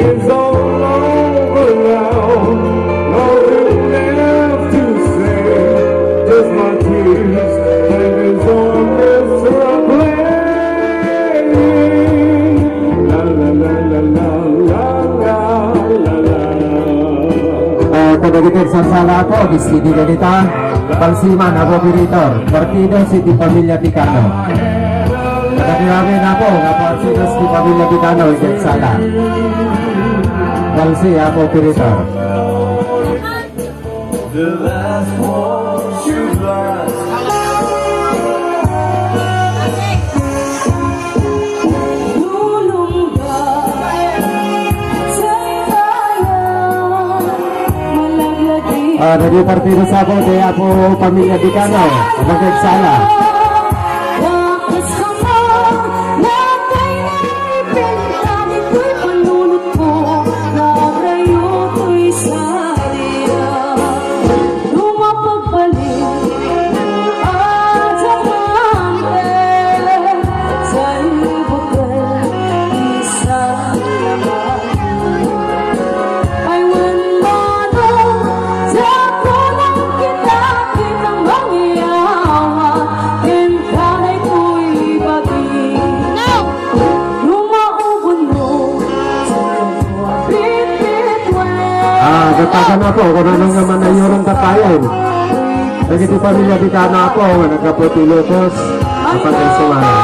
It's all over now. Nothing left to say. Just my tears and his orchestra playing. La la la la la la la la la. Tagagitin sa sala po, Miski Diganita, Balsiman, Abobiritor, Partido City Pamilya Ticano. Namin na po, nga Partido City Pamilya Ticano, ikit sala. Balsi, Abobiritor. The last one should last. Naging partido sa ako, kaya po Pamilya Ticano, ikit sala. Nagtagan ako kung anong naman na yurong tapayan. Nagiti Pamilya Ticano ako, nagkaputi lutos, kapag ay sumaya.